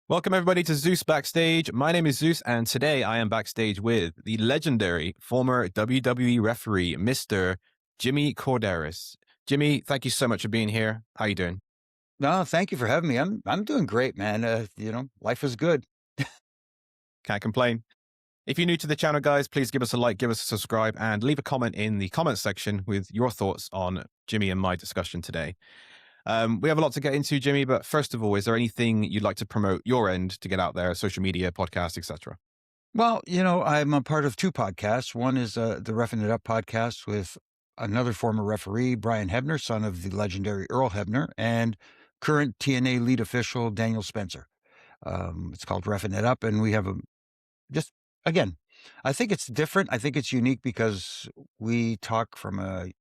Welcome, everybody, to Zeus Backstage. My name is Zeus, and today I am backstage with the legendary former WWE referee, Mr. Jimmy Korderas. Jimmy, thank you so much for being here. How you doing? No, thank you for having me. I'm doing great, man. Life is good. Can't complain. If you're new to the channel, guys, please give us a like, give us a subscribe, and leave a comment in the comment section with your thoughts on Jimmy and my discussion today. We have a lot to get into, Jimmy, but first of all, is there anything you'd like to promote your end to get out there, social media, podcast, etc.? Well, I'm a part of two podcasts. One is the Reffin' It Up podcast with another former referee, Brian Hebner, son of the legendary Earl Hebner, and current TNA lead official Daniel Spencer. It's called Reffin' It Up, and we have just again, I think it's different. I think it's unique because we talk from a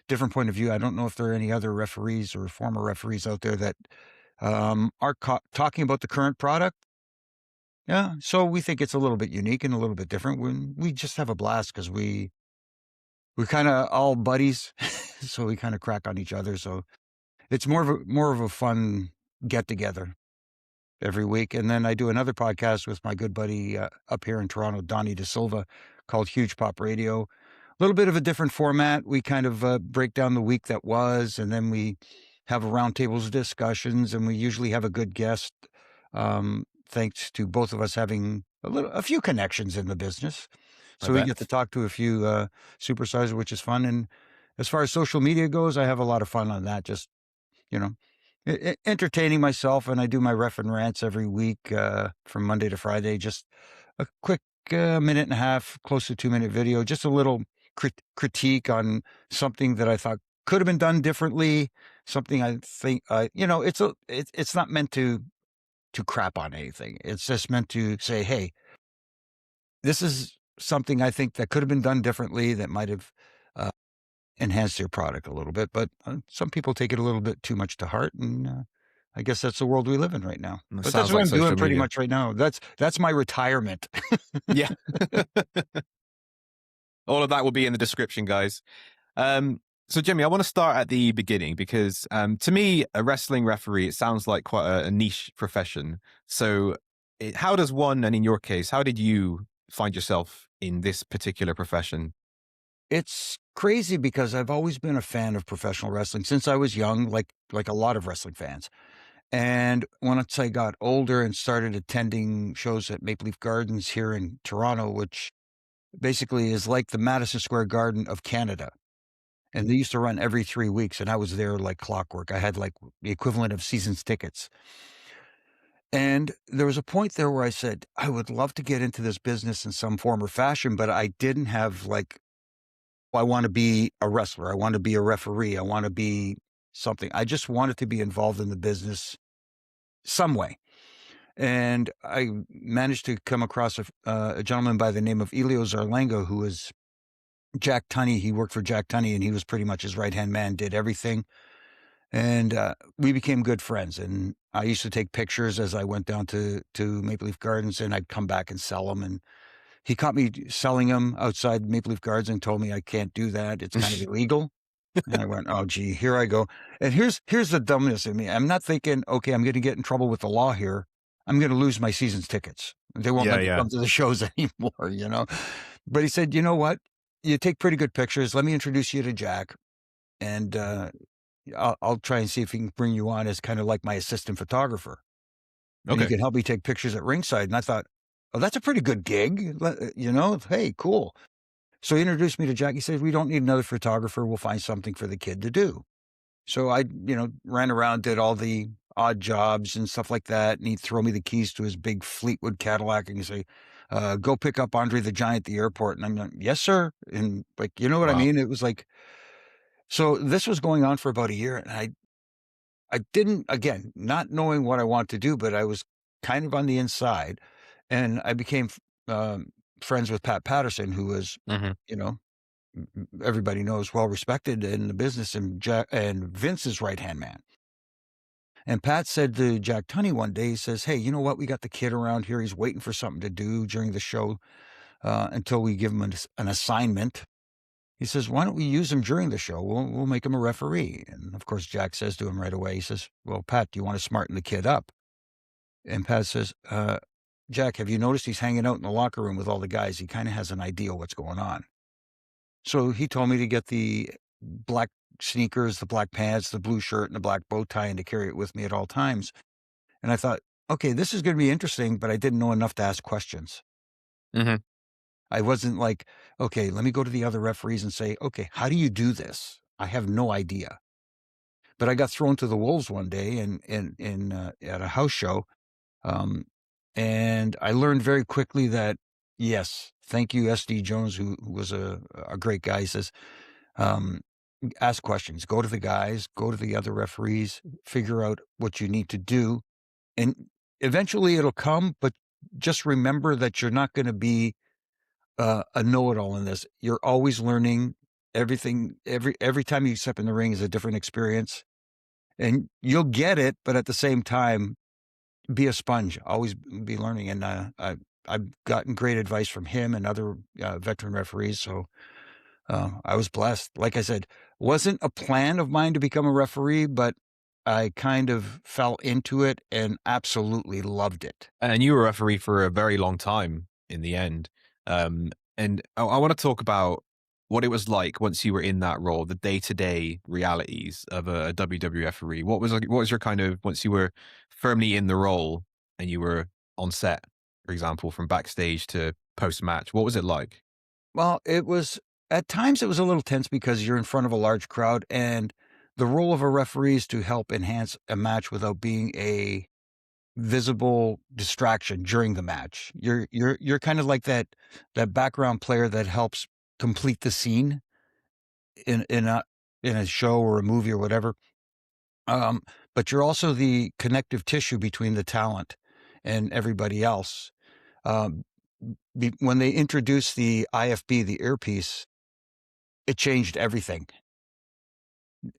different point of view. I don't know if there are any other referees or former referees out there that are talking about the current product. Yeah, so we think it's a little bit unique and a little bit different. When we just have a blast because we're kind of all buddies, so we kind of crack on each other. So it's more of a fun get together every week. And then I do another podcast with my good buddy up here in Toronto, Donnie De Silva, called Huge Pop Radio. A little bit of a different format. We kind of break down the week that was, and then we have roundtables discussions, and we usually have a good guest. Thanks to both of us having a few connections in the business. I So we get to bet. talk to a few superstars, which is fun. And as far as social media goes, I have a lot of fun on that. Just, you know, entertaining myself. And I do my ref and rants every week from Monday to Friday. Just a quick minute and a half, close to 2 minute video, just a little critique on something that I thought could have been done differently. Something I think, it's not meant to crap on anything. It's just meant to say, hey, this is something I think that could have been done differently that might have uh, enhanced your product a little bit. But some people take it a little bit too much to heart. And I guess that's the world we live in right now. It But that's sounds what like I'm doing social pretty media. much right now. That's my retirement. Yeah. All of that will be in the description, guys. So, Jimmy, I want to start at the beginning because to me, a wrestling referee, it sounds like quite a niche profession. So, how does one, and in your case, how did you find yourself in this particular profession? It's crazy because I've always been a fan of professional wrestling since I was young, like a lot of wrestling fans. And once I got older and started attending shows at Maple Leaf Gardens here in Toronto, which basically is like the Madison Square Garden of Canada. And they used to run every 3 weeks, and I was there like clockwork. I had like the equivalent of season's tickets. And there was a point there where I said, I would love to get into this business in some form or fashion, but I didn't have like, I want to be a wrestler. I want to be a referee. I want to be something. I just wanted to be involved in the business some way. And I managed to come across a gentleman by the name of Elio Zarlenga, who was Jack Tunney. He worked for Jack Tunney, and he was pretty much his right-hand man, did everything. And we became good friends. And I used to take pictures as I went down to Maple Leaf Gardens, and I'd come back and sell them. And he caught me selling them outside Maple Leaf Gardens and told me I can't do that. It's kind of illegal. And I went, oh, gee, here I go. And here's the dumbness in me. I'm not thinking, okay, I'm going to get in trouble with the law here. I'm going to lose my season's tickets. They won't Yeah, let me yeah. come to the shows anymore. But he said, you know what? You take pretty good pictures. Let me introduce you to Jack. And I'll try and see if he can bring you on as kind of like my assistant photographer. And he Okay. can help me take pictures at ringside. And I thought, oh, that's a pretty good gig. Hey, cool. So he introduced me to Jack. He said, we don't need another photographer. We'll find something for the kid to do. So I, ran around, did all the odd jobs and stuff like that. And he'd throw me the keys to his big Fleetwood Cadillac and he'd say, go pick up Andre the Giant at the airport. And I'm like, yes, sir. And like, you know what I Wow. mean? It was like, so this was going on for about a year. And I didn't, again, not knowing what I wanted to do, but I was kind of on the inside. And I became friends with Pat Patterson, who was, Hmm. you know, everybody knows, well respected in the business, and Vince's right hand man. And Pat said to Jack Tunney one day, he says, hey, you know what? We got the kid around here. He's waiting for something to do during the show until we give him an assignment. He says, why don't we use him during the show? We'll make him a referee. And of course, Jack says to him right away, he says, well, Pat, do you want to smarten the kid up? And Pat says, Jack, have you noticed he's hanging out in the locker room with all the guys? He kind of has an idea what's going on. So he told me to get the black sneakers, the black pants, the blue shirt, and the black bow tie, and to carry it with me at all times. And I thought, okay, this is going to be interesting, but I didn't know enough to ask questions. Hmm. I wasn't like, okay, let me go to the other referees and say, okay, how do you do this? I have no idea. But I got thrown to the wolves one day at a house show, um, and I learned very quickly that yes, thank you, SD Jones, who was a great guy. He says, um, ask questions, go to the guys, go to the other referees, figure out what you need to do, and eventually it'll come. But just remember that you're not going to be a know-it-all in this. You're always learning everything. Every time you step in the ring is a different experience, and you'll get it. But at the same time, be a sponge. Always be learning. And I've gotten great advice from him and other veteran referees. So I was blessed. Like I said, wasn't a plan of mine to become a referee, but I kind of fell into it and absolutely loved it. And you were a referee for a very long time in the end. Um, and I want to talk about what it was like once you were in that role, the day-to-day realities of a WWE referee. What was your kind of once you were firmly in the role and you were on set, for example, from backstage to post-match? What was it like? Well, at times it was a little tense because you're in front of a large crowd, and the role of a referee is to help enhance a match without being a visible distraction during the match. You're kind of like that background player that helps complete the scene in a show or a movie or whatever. Um, but you're also the connective tissue between the talent and everybody else. Um, when they introduced the IFB, the earpiece, it changed everything.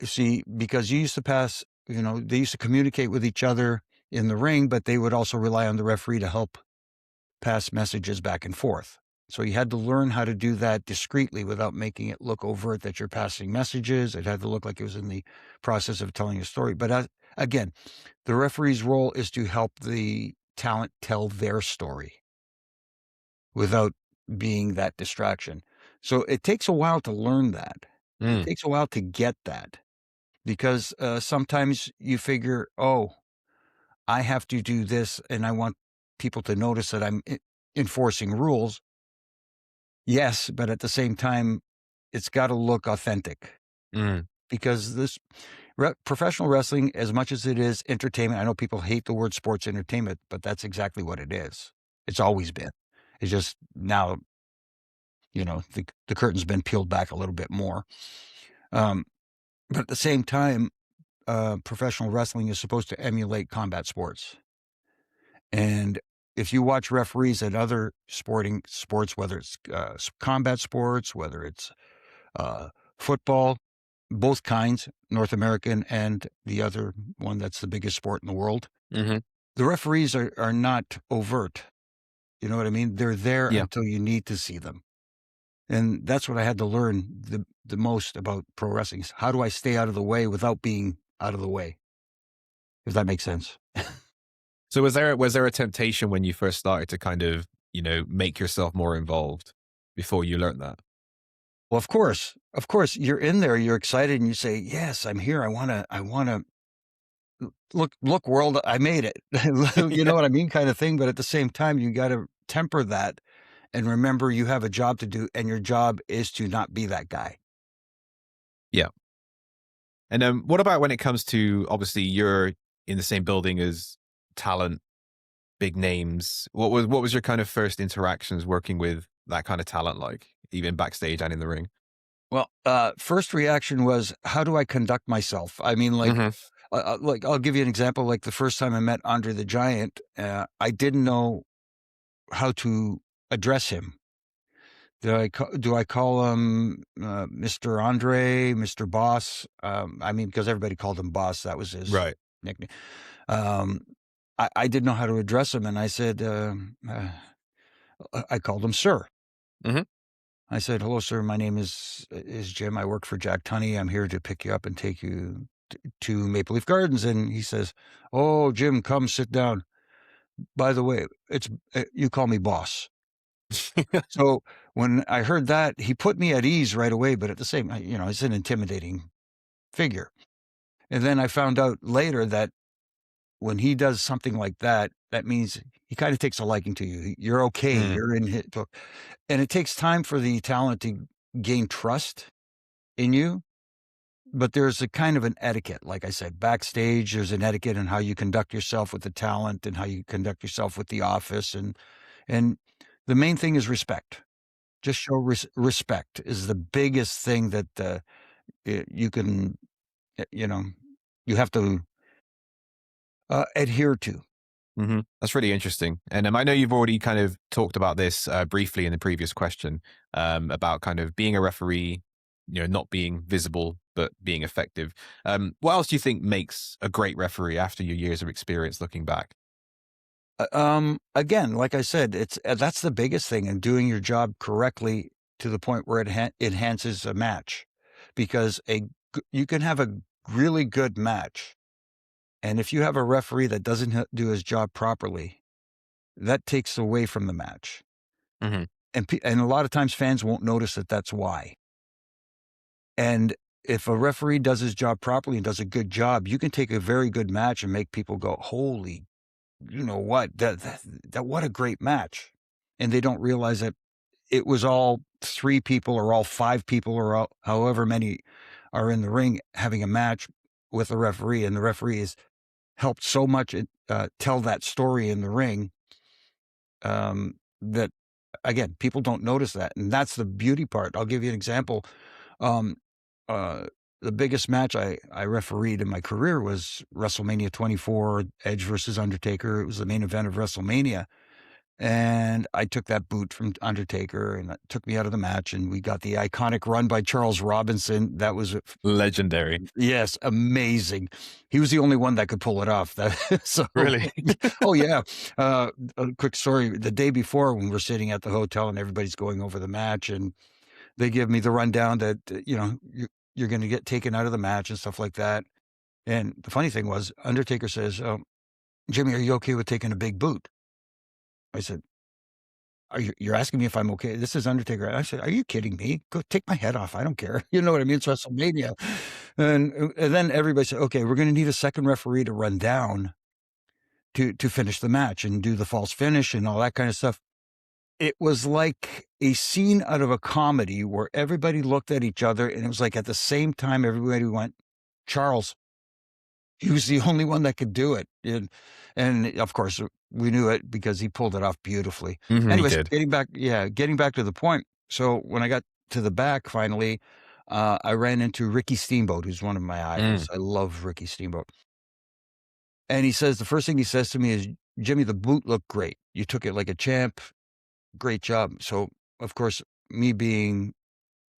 See, because you used to pass, they used to communicate with each other in the ring, but they would also rely on the referee to help pass messages back and forth. So you had to learn how to do that discreetly without making it look overt that you're passing messages. It had to look like it was in the process of telling a story. But again, the referee's role is to help the talent tell their story without being that distraction. So it takes a while to learn that. It Mm, takes a while to get that because sometimes you figure, oh, I have to do this and I want people to notice that I'm enforcing rules. Yes, but at the same time, it's got to look authentic mm, because this professional wrestling, as much as it is entertainment, I know people hate the word sports entertainment, but that's exactly what it is. It's always been. It's just now, the curtain's been peeled back a little bit more. Um, but at the same time, professional wrestling is supposed to emulate combat sports. And if you watch referees at other sporting sports, whether it's combat sports, whether it's uh, football, both kinds, North American and the other one that's the biggest sport in the world, hmm. the referees are not overt. You know what I mean? They're there Yeah. until you need to see them. And that's what I had to learn the most about pro wrestling. Is how do I stay out of the way without being out of the way? If that makes sense. So was there a temptation when you first started to kind of, make yourself more involved before you learned that? Well, of course, you're in there, you're excited, and you say, "Yes, I'm here. I wanna look, world, I made it." You know Yeah. what I mean, kind of thing. But at the same time, you got to temper that and remember you have a job to do, and your job is to not be that guy. Yeah. And what about when it comes to obviously you're in the same building as talent, big names. What was your kind of first interactions working with that kind of talent like, even backstage and in the ring? Well, first reaction was, how do I conduct myself? I mean, Hmm. like I'll give you an example. Like the first time I met Andre the Giant, I didn't know how to address him. Do I call him Mr. Andre, Mr. Boss? I mean, because everybody called him Boss. That was his Right. nickname. Um, I didn't know how to address him, and I said, I called him Sir. Hmm. I said, "Hello, sir. My name is Jim. I work for Jack Tunney. I'm here to pick you up and take you to Maple Leaf Gardens." And he says, "Oh, Jim, come sit down." by the way, it's you call me boss. So when I heard that, he put me at ease right away, but at the same, it's an intimidating figure. And then I found out later that when he does something like that, that means he kind of takes a liking to you. You're okay. Mm, You're in his book. And it takes time for the talent to gain trust in you. But there's a kind of an etiquette. Like I said, backstage, there's an etiquette in how you conduct yourself with the talent and how you conduct yourself with the office. And the main thing is respect. Just show respect is the biggest thing that you can, you know, you have to adhere to. That's really interesting. And I know you've already kind of talked about this briefly in the previous question about kind of being a referee, not being visible, but being effective. What else do you think makes a great referee after your years of experience looking back? Again, like I said, it's that's the biggest thing, and doing your job correctly to the point where it enhances a match, because you can have a really good match, and if you have a referee that doesn't do his job properly, that takes away from the match. Hmm. And a lot of times fans won't notice that that's why. And if a referee does his job properly and does a good job, you can take a very good match and make people go, "Holy, you know what? That what a great match." And they don't realize that it was all 3 people or all 5 people or however many are in the ring having a match with a referee, and the referee has helped so much tell that story in the ring, that again, people don't notice that, and that's the beauty part. I'll give you an example. Um, uh, the biggest match I refereed in my career was WrestleMania 24, Edge versus Undertaker. It was the main event of WrestleMania, and I took that boot from Undertaker, and it took me out of the match, and we got the iconic run by Charles Robinson. That was Legendary. yes, amazing. He was the only one that could pull it off. So, Really? oh yeah. A quick story: the day before, when we're sitting at the hotel and everybody's going over the match, and they give me the rundown that you're going to get taken out of the match and stuff like that. And the funny thing was, Undertaker says, "Jimmy, are you okay with taking a big boot?" I said, you're asking me if I'm okay? This is Undertaker. I said, "Are you kidding me? Go take my head off. I don't care." You know what I mean? It's WrestleMania. And then everybody said, "Okay, we're going to need a second referee to run down to finish the match and do the false finish and all that kind of stuff." It was like a scene out of a comedy where everybody looked at each other, and it was like at the same time, everybody went, "Charles." He was the only one that could do it. And of course, we knew it because he pulled it off beautifully. He Anyways, did. getting back to the point. So when I got to the back finally, I ran into Ricky Steamboat, who's one of my idols. I love Ricky Steamboat. And the first thing he says to me is, "Jimmy, the boot looked great. You took it like a champ. Great job." So, of course, me being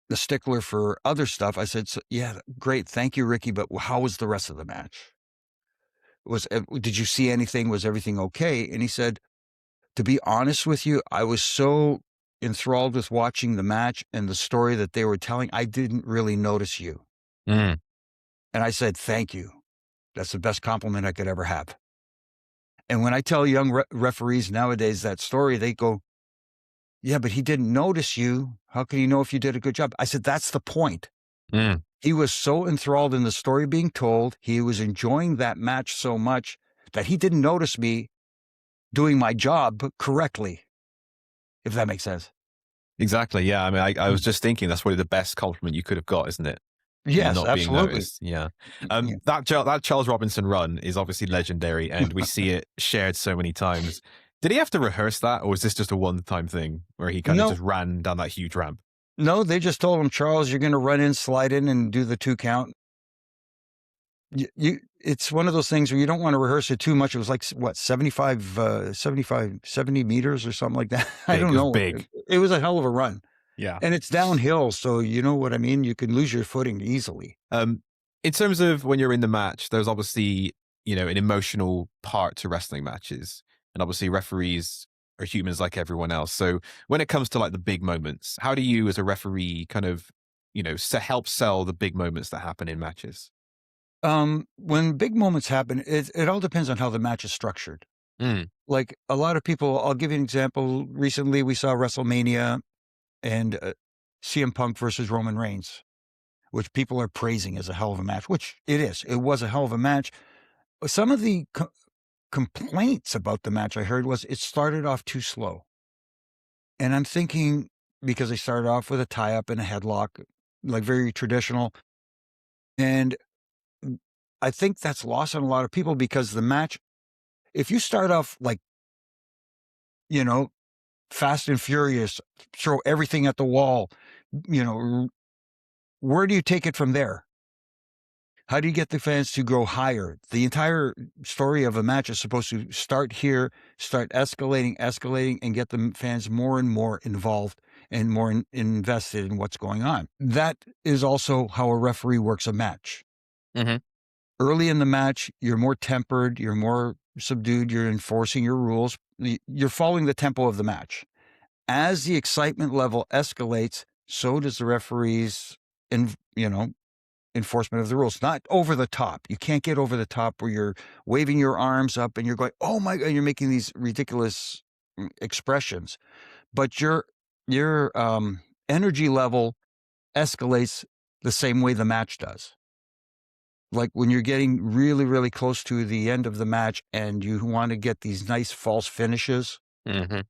the stickler for other stuff, I said, "Yeah, great. Thank you, Ricky. But how was the rest of the match? Did you see anything? Was everything okay?" And he said, "To be honest with you, I was so enthralled with watching the match and the story that they were telling, I didn't really notice you." Mm. And I said, "Thank you. That's the best compliment I could ever have." And when I tell young referees nowadays that story, they go, "Yeah, but he didn't notice you. How can he know if you did a good job?" I said, "That's the point." Mm. He was so enthralled in the story being told, he was enjoying that match so much that he didn't notice me doing my job correctly, if that makes sense. Exactly. Yeah. I mean, I was Mm. just thinking that's probably the best compliment you could have got, isn't it? You Yes, not being absolutely. noticed. Yeah. Yeah. That Charles Robinson run is obviously legendary, and we see it shared so many times. Did he have to rehearse that, or was this just a one-time thing where he kind of No, just ran down that huge ramp? no, they just told him, "Charles, you're gonna run in, slide in, and do the 2 count." It's one of those things where you don't wanna rehearse it too much. It was like, what, 70 meters or something like that? I Big. don't It was know. big. It was a hell of a run, Yeah. and it's downhill, so you know what I mean? You can lose your footing easily. Um, in terms of when you're in the match, there's obviously, an emotional part to wrestling matches. And obviously referees are humans like everyone else. So when it comes to like the big moments, how do you as a referee kind of, help sell the big moments that happen in matches? When big moments happen, it all depends on how the match is structured. Mm. Like a lot of people, I'll give you an example. Recently, we saw WrestleMania and CM Punk versus Roman Reigns, which people are praising as a hell of a match, which it is. It was a hell of a match. Some of the complaints about the match I heard was it started off too slow. And I'm thinking, because they started off with a tie-up and a headlock, like very traditional. And I think that's lost on a lot of people because the match, if you start off like, you know, fast and furious, throw everything at the wall, you know, where do you take it from there? How do you get the fans to go higher? The entire story of a match is supposed to start here, start escalating, and get the fans more and more involved and more invested in what's going on. That is also how a referee works a match. Mm-hmm. Early in the match, you're more tempered, you're more subdued, you're enforcing your rules, you're following the tempo of the match. As the excitement level escalates, so does the referee's, enforcement of the rules. Not over the top. You can't get over the top where you're waving your arms up and you're going, "Oh my God," you're making these ridiculous expressions. But your energy level escalates the same way the match does. Like when you're getting really, really close to the end of the match and you want to get these nice false finishes Mm-hmm.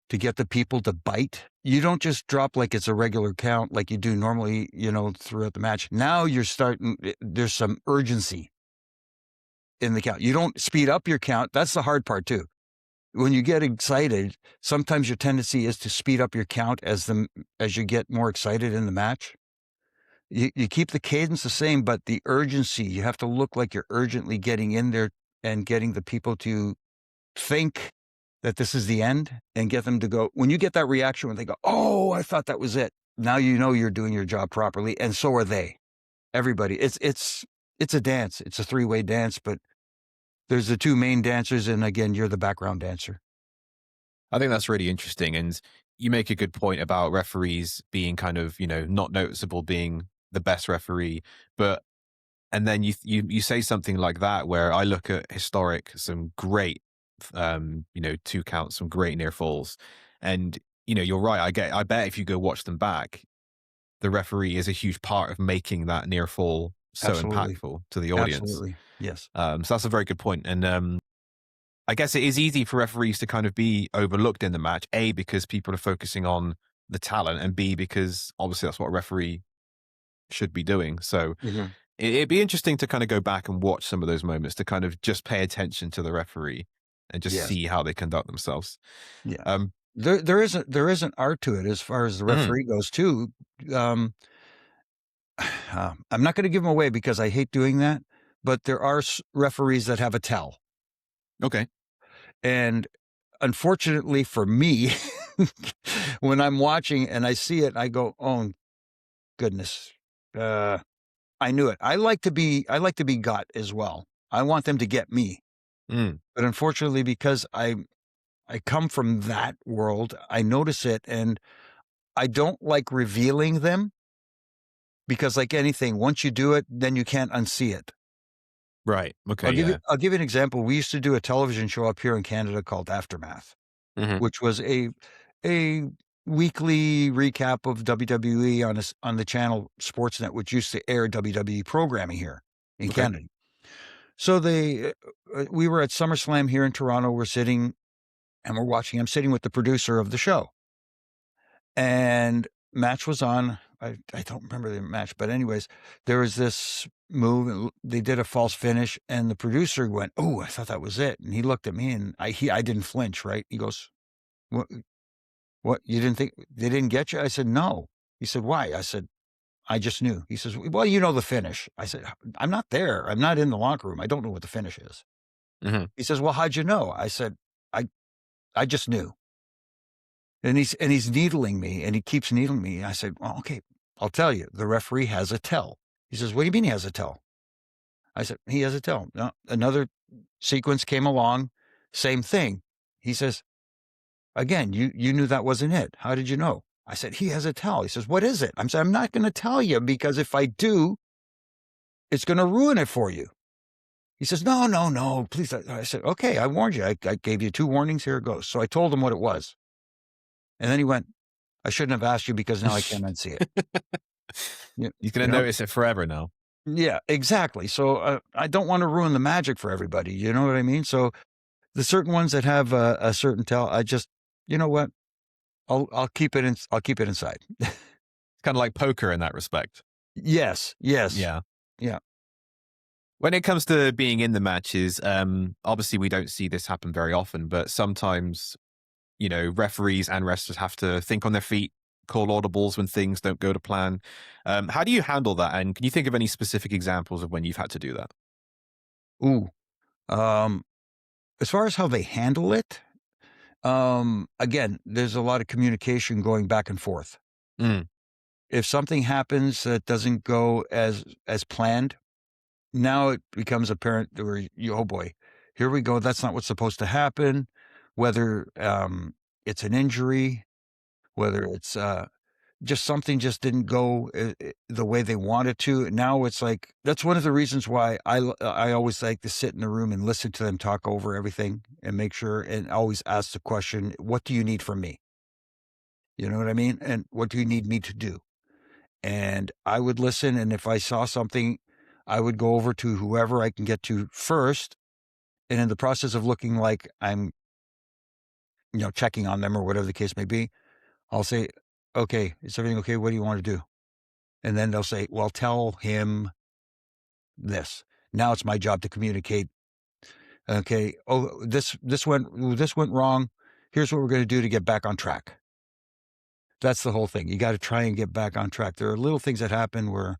to get the people to bite, you don't just drop like it's a regular count like you do normally, throughout the match. Now you're starting, there's some urgency in the count. You don't speed up your count. That's the hard part too. When you get excited, sometimes your tendency is to speed up your count as you get more excited in the match. You keep the cadence the same, but the urgency, you have to look like you're urgently getting in there and getting the people to think that this is the end and get them to go. When you get that reaction when they go, "Oh, I thought that was it." Now you know you're doing your job properly, and so are they. Everybody. It's a dance. It's a three-way dance, but there's the two main dancers, and again, you're the background dancer. I think that's really interesting. And you make a good point about referees being kind of, not noticeable being the best referee. And then you say something like that, where I look at historic, some great, 2 counts, some great near falls. And, you're right. I bet if you go watch them back, the referee is a huge part of making that near fall so Absolutely. impactful to the audience. Absolutely. Yes. So that's a very good point. And I guess it is easy for referees to kind of be overlooked in the match, A, because people are focusing on the talent, and B, because obviously that's what a referee should be doing. So Mhm. it'd be interesting to kind of go back and watch some of those moments to kind of just pay attention to the referee and just Yes. see how they conduct themselves. Yeah. Um, There is an art to it as far as the mm, referee goes too. Um, I'm not going to give them away because I hate doing that, but there are referees that have a tell. okay. And unfortunately for me, when I'm watching and I see it, I go, "Oh goodness, I knew it." I like to be got as well. I want them to get me, Mm, but unfortunately, because I come from that world, I notice it, and I don't like revealing them because, like anything, once you do it, then you can't unsee it. right. Okay. I'll give you Yeah. I'll give you an example. We used to do a television show up here in Canada called Aftermath, Hmm. which was a weekly recap of WWE on the channel Sportsnet, which used to air WWE programming here in Okay. Canada. So we were at SummerSlam here in Toronto. We're sitting and we're watching. I'm sitting with the producer of the show, and match was on. I don't remember the match, but anyways, there was this move. And they did a false finish, and the producer went, "Oh, I thought that was it." And he looked at me, and I didn't flinch. Right? He goes, "What? What? You didn't think they didn't get you?" I said, "No." He said, "Why?" I said, "I just knew." He says, "Well, you know the finish." I said, "I'm not there. I'm not in the locker room. I don't know what the finish is." Hmm. He says, "Well, how'd you know?" I said, "I I just knew." And he's needling me, and he keeps needling me. I said, "Well, okay, I'll tell you. The referee has a tell." He says, "What do you mean he has a tell?" I said, "He has a tell." No, another sequence came along, same thing. He says, "Again, you knew that wasn't it. How did you know?" I said, "He has a tell." He says, "What is it?" I'm saying, "I'm not going to tell you because if I do, it's going to ruin it for you." He says, "No, no, no, please." I said, "Okay, I warned you. I gave you 2 warnings. Here it goes." So I told him what it was. And then he went, "I shouldn't have asked you because now I can't unsee it." You He's going you to know? notice it forever now. Yeah, exactly. So, I don't wanna ruin the magic for everybody, you know what I mean? So, the certain ones that have a certain tell, I just, you know what? I'll keep it inside. It's kind of like poker in that respect. Yes, yes. Yeah. Yeah. When it comes to being in the matches, obviously we don't see this happen very often, but sometimes, referees and wrestlers have to think on their feet, call audibles when things don't go to plan. How do you handle that? And can you think of any specific examples of when you've had to do that? Ooh, um, as far as how they handle it, again, there's a lot of communication going back and forth. Mm, If something happens that doesn't go as planned, now it becomes apparent where you, "Oh boy, here we go. That's not what's supposed to happen." Whether, it's an injury, whether it's, just something just didn't go, the way they wanted to. Now it's like that's one of the reasons why I always like to sit in the room and listen to them talk over everything and make sure and always ask the question, "What do you need from me?" You know what I mean? And, "What do you need me to do?" And I would listen, and if I saw something, I would go over to whoever I can get to first, and in the process of looking like I'm, checking on them or whatever the case may be, I'll say, "Okay, is everything okay? What do you want to do?" And then they'll say, "Well, tell him this." Now it's my job to communicate, "Okay, oh, this went wrong. Here's what we're gonna do to get back on track." That's the whole thing. You gotta try and get back on track. There are little things that happen where,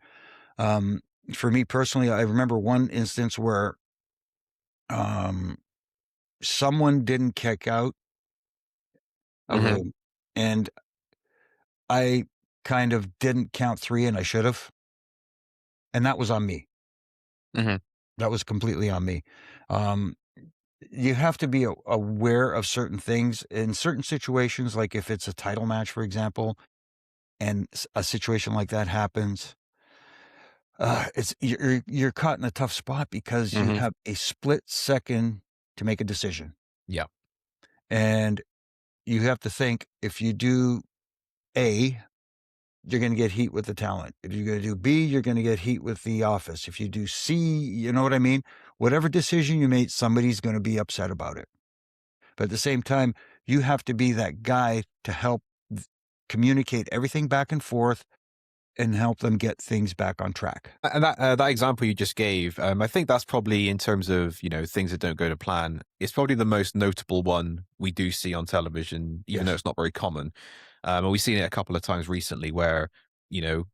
um, for me personally, I remember one instance where, um, someone didn't kick out of hmm a and I kind of didn't count 3 and I should have, and that was on me. hmm That was completely on me. Um, you have to be aware of certain things in certain situations, like if it's a title match, for example, and a situation like that happens, you're caught in a tough spot because you hmm have a split second to make a decision, Yeah. and you have to think if you do A, you're going to get heat with the talent. If you're going to do B, you're going to get heat with the office. If you do C, you know what I mean? Whatever decision you make, somebody's going to be upset about it. But at the same time, you have to be that guy to help communicate everything back and forth and help them get things back on track. And that example you just gave, I think that's probably in terms of things that don't go to plan. It's probably the most notable one we do see on television, even though Yes. it's not very common. And we've seen it a couple of times recently where you know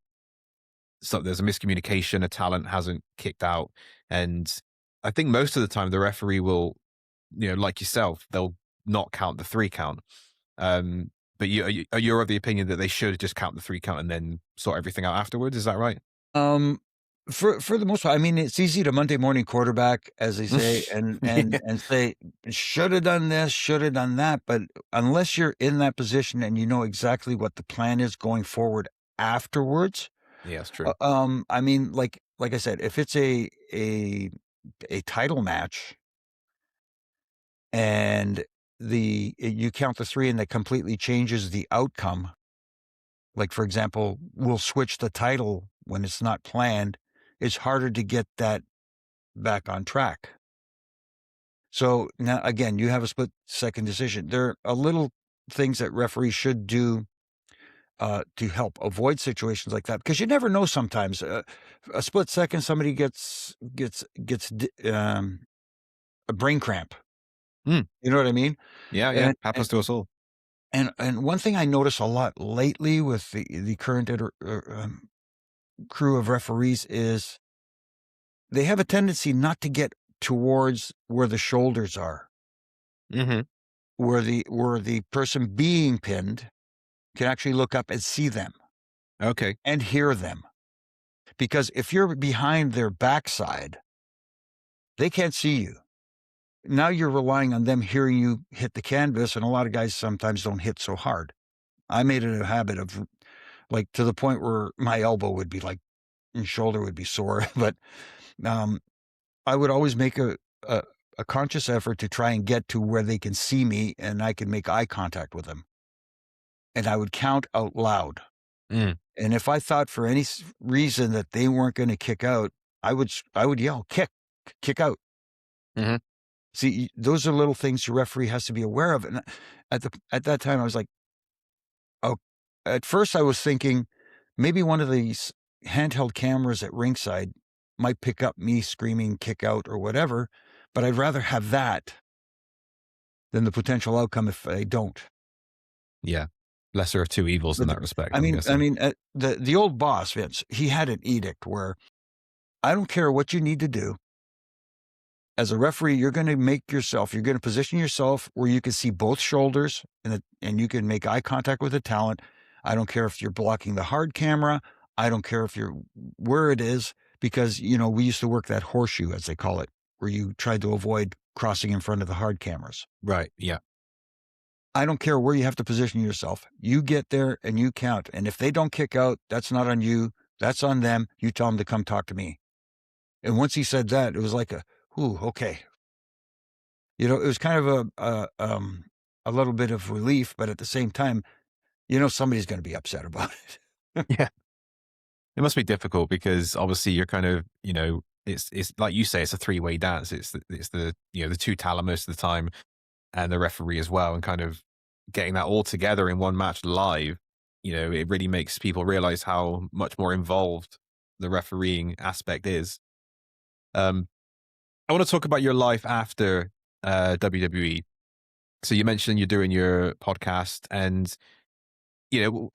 so there's a miscommunication, a talent hasn't kicked out, and I think most of the time the referee will, like yourself, they'll not count the 3 count. But you're of the opinion that they should just count the 3 count and then sort everything out afterwards. Is that right? Um, for the most part, I mean, it's easy to Monday morning quarterback, as they say, and Yeah. say, "Should have done this, should have done that," but unless you're in that position and you know exactly what the plan is going forward afterwards, Yeah, that's true. I mean, like I said, if it's a title match and you count the 3 and that completely changes the outcome, like, for example, we'll switch the title when it's not planned, it's harder to get that back on track. So now again, you have a split second decision. There are little things that referees should do to help avoid situations like that because you never know. Sometimes a split second, somebody gets a brain cramp. Mm, You know what I mean? yeah, yeah, And happens to us all. one thing I notice a lot lately with the current crew of referees is they have a tendency not to get towards where the shoulders are, hmm where the person being pinned can actually look up and see them Okay. and hear them. Because if you're behind their backside, they can't see you. Now you're relying on them hearing you hit the canvas, and a lot of guys sometimes don't hit so hard. I made it a habit of like to the point where my elbow would be like and shoulder would be sore, but um I would always make a a conscious effort to try and get to where they can see me and I can make eye contact with them. And I would count out loud. Mm. And if I thought for any reason that they weren't going to kick out, I would yell, kick out. Hmm. See, those are little things the referee has to be aware of. And at that time, I was like, oh, at first I was thinking maybe one of these handheld cameras at ringside might pick up me screaming, kick out or whatever, but I'd rather have that than the potential outcome if I don't. Yeah. Lesser of two evils in But that respect, I I'm mean, guessing. the old boss, Vince, he had an edict where I don't care what you need to do. As a referee, you're going to position yourself where you can see both shoulders and you can make eye contact with the talent. I don't care if you're blocking the hard camera. I don't care if you're where it is, because, we used to work that horseshoe, as they call it, where you tried to avoid crossing in front of the hard cameras. Right. Yeah. I don't care where you have to position yourself. You get there and you count. And if they don't kick out, that's not on you. That's on them. You tell them to come talk to me. And once he said that, it was like okay. It was kind of a little bit of relief, but at the same time, somebody's going to be upset about it. Yeah. It must be difficult because obviously you're kind of, it's like you say, it's a three-way dance. It's the the two talent most of the time and the referee as well, and kind of getting that all together in one match live, it really makes people realize how much more involved the refereeing aspect is. Um, I want to talk about your life after WWE. So you mentioned you're doing your podcast, and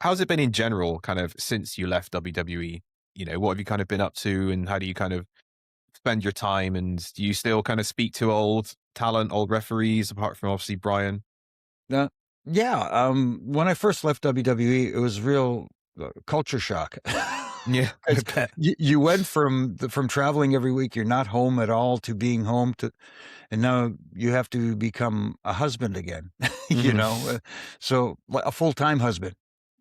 how's it been in general, kind of since you left WWE? What have you kind of been up to, and how do you kind of spend your time? And do you still kind of speak to old talent, old referees, apart from obviously Brian? Uh, yeah. When I first left WWE, it was real culture shock. Yeah, I 'Cause bet. you went from traveling every week, you're not home at all, to being home and now you have to become a husband again, you Hmm. know, so like a full-time husband,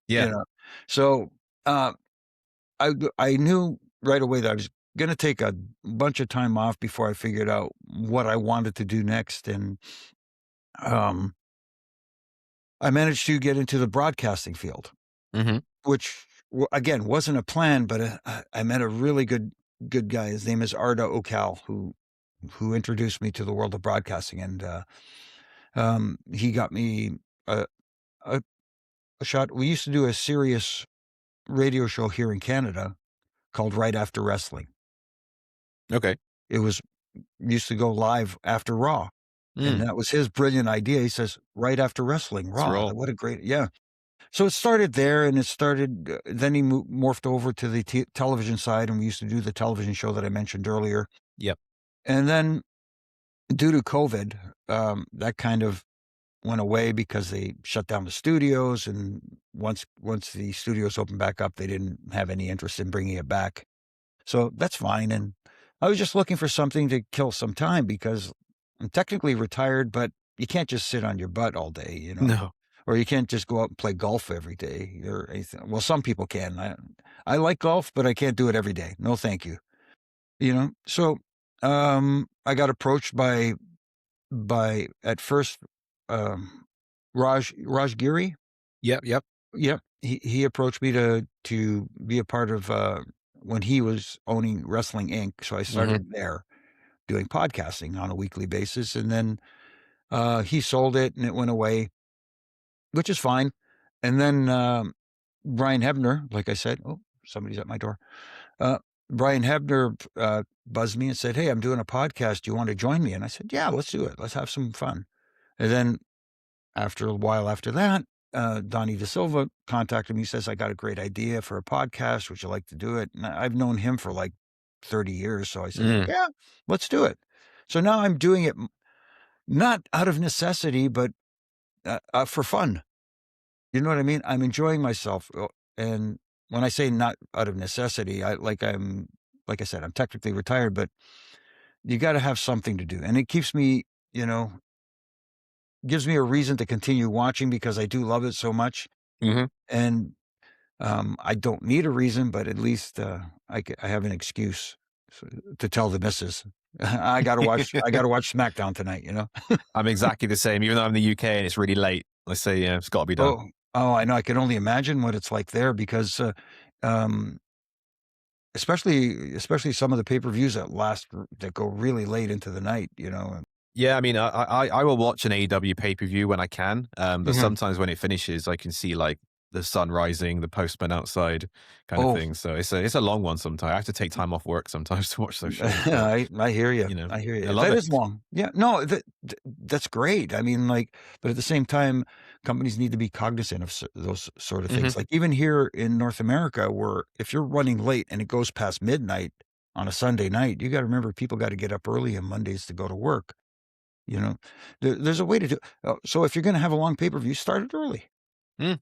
you Yeah. know. So, uh, I knew right away that I was gonna take a bunch of time off before I figured out what I wanted to do next, and, um, I managed to get into the broadcasting field, Hmm. which again wasn't a plan, but I met a really good guy. His name is Arda Okal, who introduced me to the world of broadcasting, and he got me a, a a shot. We used to do a serious radio show here in Canada called Right After Wrestling. Okay. It was used to go live after Raw, and Mm. that was his brilliant idea. He says, "Right after wrestling, It's Raw." raw. What a great, yeah. So it started there, and it started. Then he morphed over to the television side, and we used to do the television show that I mentioned earlier. Yep. And then, due to COVID, that kind of went away because they shut down the studios, and once the studios opened back up, they didn't have any interest in bringing it back. So that's fine. And I was just looking for something to kill some time because I'm technically retired, but you can't just sit on your butt all day, No. or you can't just go out and play golf every day or anything. Well, some people can. I like golf, but I can't do it every day. No, thank you. So I got approached by at first um, Raj Giri. Yep. Yep. Yep, he approached me to be a part of when he was owning Wrestling Inc. So I Hmm. started there doing podcasting on a weekly basis, and then he sold it and it went away, which is fine. And then Brian Hebner, like I said, oh, somebody's at my door. Uh, Brian Hebner buzzed me and said, "Hey, I'm doing a podcast. Do you want to join me?" And I said, "Yeah, let's do it. Let's have some fun." And then after a while after that, Donnie De Silva contacted me, says, "I got a great idea for a podcast. Would you like to do it?" And I've known him for like 30 years. So I said, Mm. "Yeah, let's do it." So now I'm doing it not out of necessity, but for fun. You know what I mean? I'm enjoying myself. And when I say not out of necessity, like I said, I'm technically retired, but you got to have something to do. And it keeps me, you know, gives me a reason to continue watching because I do love it so much. Hmm. And I don't need a reason, but at least I have an excuse. to tell the missus, I gotta watch SmackDown tonight, you know? I'm exactly the same. Even though I'm in the UK and it's really late, let's say, yeah, it's got to be done. Oh, I know. I can only imagine what it's like there because, um, especially some of the pay-per-views that go really late into the night, you know? And Yeah, I mean, I will watch an AEW pay-per-view when I can, but Mhm. sometimes when it finishes, I can see like the sun rising, the postman outside, kind of Oh, thing. So it's a long one. Sometimes I have to take time off work sometimes to watch those shows, but I hear you. you know, I hear I you. love That it. is long. Yeah, no, that's great. I mean, like, but at the same time, companies need to be cognizant of those sort of Hmm. things. Like even here in North America, where if you're running late and it goes past midnight on a Sunday night, you got to remember people got to get up early on Mondays to go to work. You know, there's a way to do. So if you're going to have a long pay-per-view, start it early. Mm,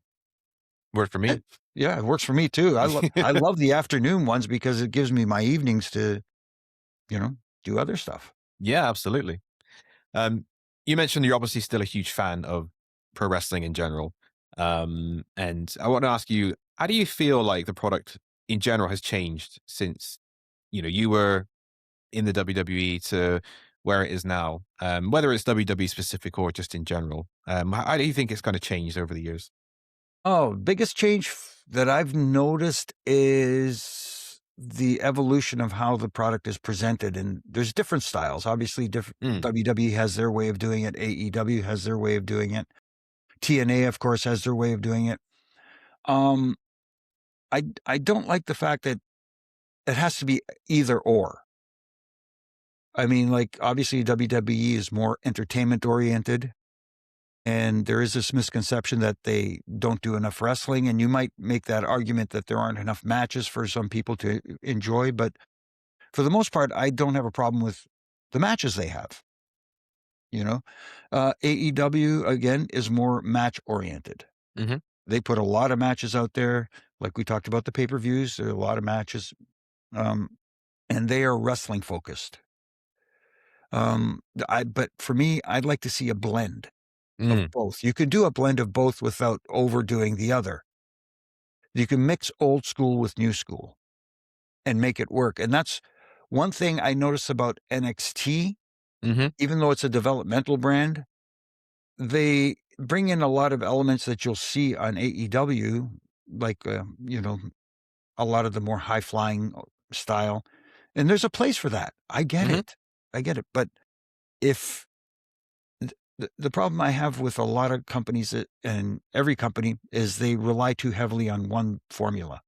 worked for And, me. yeah, it works for me too. I love the afternoon ones because it gives me my evenings to, you know, do other stuff. Yeah, absolutely. Um, you mentioned you're obviously still a huge fan of pro wrestling in general. And I want to ask you, how do you feel like the product in general has changed since, you were in the WWE to where it is now? Whether it's WWE specific or just in general. How do you think it's kind of changed over the years? Oh, biggest change that I've noticed is the evolution of how the product is presented, and there's different styles. Obviously, different Mm, WWE has their way of doing it. AEW has their way of doing it. TNA, of course, has their way of doing it. Um, I don't like the fact that it has to be either or. I mean, like obviously WWE is more entertainment oriented. And there is this misconception that they don't do enough wrestling, and you might make that argument that there aren't enough matches for some people to enjoy, but for the most part, I don't have a problem with the matches they have, you know? AEW, again, is more match-oriented. hmm They put a lot of matches out there, like we talked about the pay-per-views, there are a lot of matches, um, and they are wrestling focused. But for me, I'd like to see a blend of mm, both. You could do a blend of both without overdoing the other. You can mix old school with new school and make it work. And that's one thing I notice about NXT, hmm even though it's a developmental brand, they bring in a lot of elements that you'll see on AEW, like, a lot of the more high flying style. And there's a place for that. I get hmm it. I get it. But if the problem I have with a lot of companies and every company is they rely too heavily on one formula.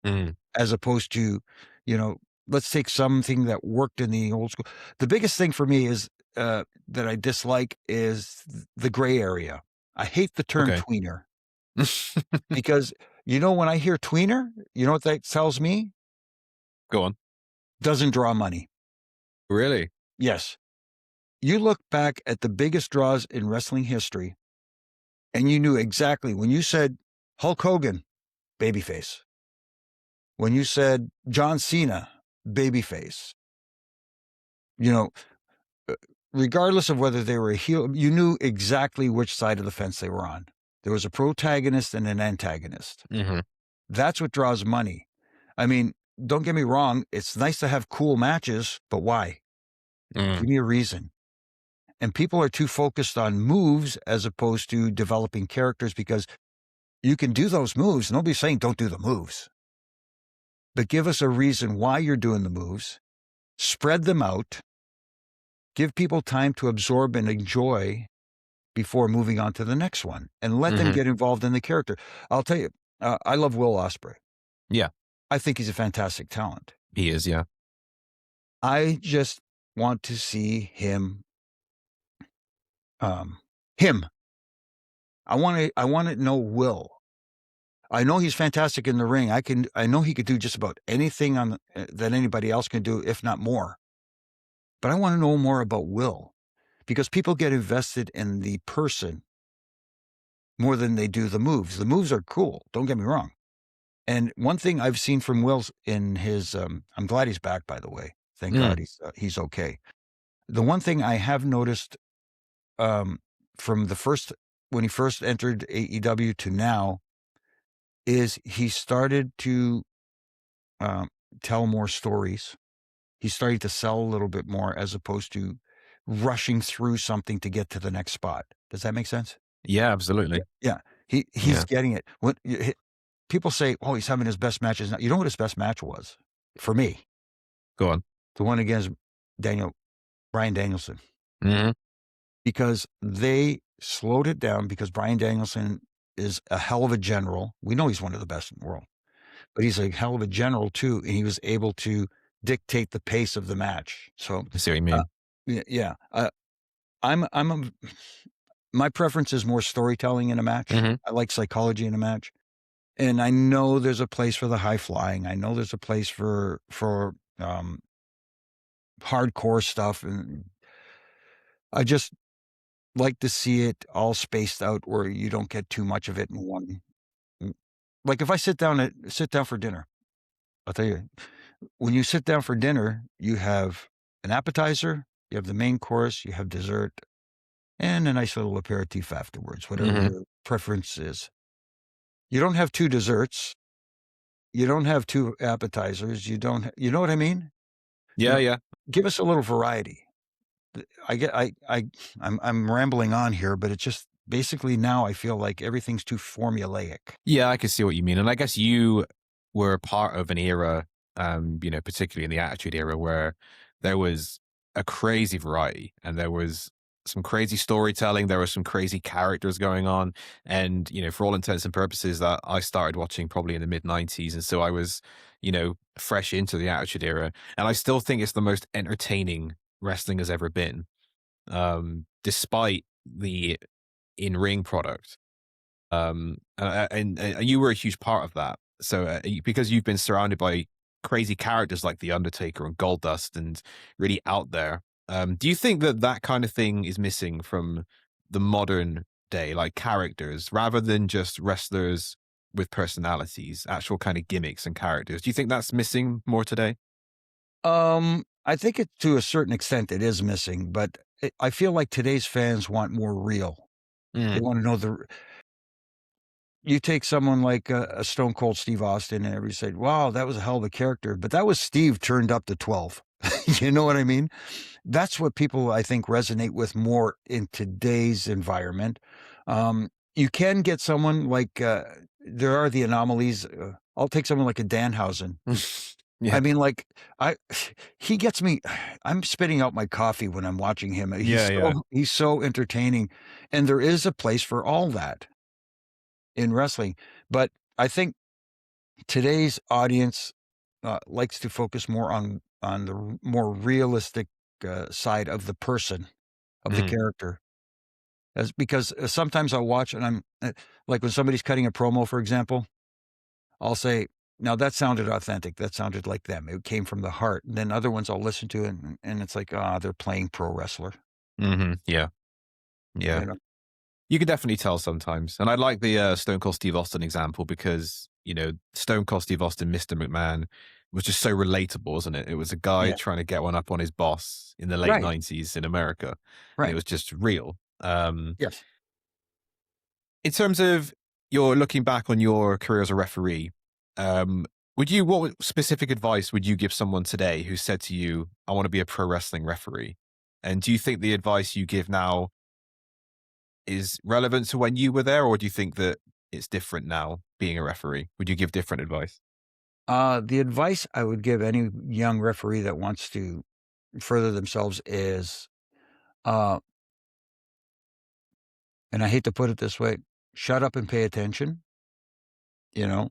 mm, As opposed to, you know, let's take something that worked in the old school. The biggest thing for me is, that I dislike is the gray area. I hate the term okay. tweener because, when I hear tweener, you know what that tells me? Go on. Doesn't draw money. Really? Yes. You look back at the biggest draws in wrestling history, and you knew exactly when you said Hulk Hogan, babyface. When you said John Cena, babyface. You know, uh, regardless of whether they were a heel, you knew exactly which side of the fence they were on. There was a protagonist and an antagonist. Hmm. That's what draws money. I mean, don't get me wrong, it's nice to have cool matches, but why? Mm, Give me a reason. And people are too focused on moves as opposed to developing characters because you can do those moves. Nobody's saying don't do the moves, but give us a reason why you're doing the moves, spread them out, give people time to absorb and enjoy before moving on to the next one and let them hmm. get involved in the character. I'll tell you, I love Will Ospreay. Yeah, I think he's a fantastic talent. he is. Yeah. I just want to see um, him. I want to know Will. I know he's fantastic in the ring. I know he could do just about anything that anybody else can do, if not more. But I want to know more about Will because people get invested in the person more than they do the moves. The moves are cool. Don't get me wrong. And one thing I've seen from Will's in his, I'm glad he's back, by the way. Thank God Mm, he's okay. The one thing I have noticed um, from when he first entered AEW to now is he started to um, tell more stories. He's starting to sell a little bit more as opposed to rushing through something to get to the next spot. Does that make sense? Yeah, Yeah. absolutely. Yeah. He's Yeah. getting it. When people say, "Oh, he's having his best matches now." You know what his best match was? For me, Go on. the one against Daniel Bryan Danielson, Mhm. because they slowed it down because Bryan Danielson is a hell of a general. We know he's one of the best in the world, but he's a hell of a general too, and he was able to dictate the pace of the match. So, I see what you uh, mean. yeah, I'm a my preference is more storytelling in a match. Mhm. I like psychology in a match. And I know there's a place for the high flying. I know there's a place for hardcore stuff, and I just like to see it all spaced out where you don't get too much of it in one. Like if I sit down for dinner, I'll tell you, when you sit down for dinner, you have an appetizer, you have the main course, you have dessert, and a nice little aperitif afterwards, whatever Mhm. your preference is. You don't have 2 desserts, you don't have 2 appetizers, you know what I mean? You Yeah, know, yeah. give us a little variety. I get I'm rambling on here, but it's just basically now I feel like everything's too formulaic. Yeah, I can see what you mean. And I guess you were a part of an era, particularly in the Attitude Era, where there was a crazy variety and there was some crazy storytelling. There were some crazy characters going on. And, for all intents and purposes, that I started watching probably in the mid 90s. And so I was, fresh into the Attitude Era. And I still think it's the most entertaining wrestling has ever been, despite the in ring product. And you were a huge part of that. So because you've been surrounded by crazy characters like the Undertaker and Goldust and really out there, do you think that that kind of thing is missing from the modern day, like characters, rather than just wrestlers with personalities, actual kind of gimmicks and characters? Do you think that's missing more today? I think it to a certain extent it is missing, but I feel like today's fans want more real. They Mm. want to know you take someone like a Stone Cold Steve Austin, and everybody said, "Wow, that was a hell of a character," but that was Steve turned up to 12. You know what I mean? That's what people, I think, resonate with more in today's environment. You can get someone like, there are the anomalies. I'll take someone like a Danhausen. Yeah. I mean, like, I he gets me. I'm spitting out my coffee when I'm watching him. Yeah, yeah. He's so entertaining, and there is a place for all that in wrestling. But I think today's audience likes to focus more on the more realistic side of the person, of the Mhm. character. As because sometimes I'll watch and I'm like when somebody's cutting a promo, for example, I'll say, "Now that sounded authentic. That sounded like them. It came from the heart." And then other ones I'll listen to, and it's like, ah, they're playing pro wrestler. Mhm. Yeah. Yeah. You know, You can definitely tell sometimes. And I like the Stone Cold Steve Austin example because, Stone Cold Steve Austin, Mr. McMahon, was just so relatable, wasn't it? It was a guy yeah, trying to get one up on his boss in the late right, 90s in America. And it right, was just real. yes. In terms of your looking back on your career as a referee, um, what specific advice would you give someone today who said to you, I want to be a pro wrestling referee? And do you think the advice you give now is relevant to when you were there, or do you think that it's different now being a referee? Would you give different advice? The advice I would give any young referee that wants to further themselves is, uh, and I hate to put it this way, shut up and pay attention, you know,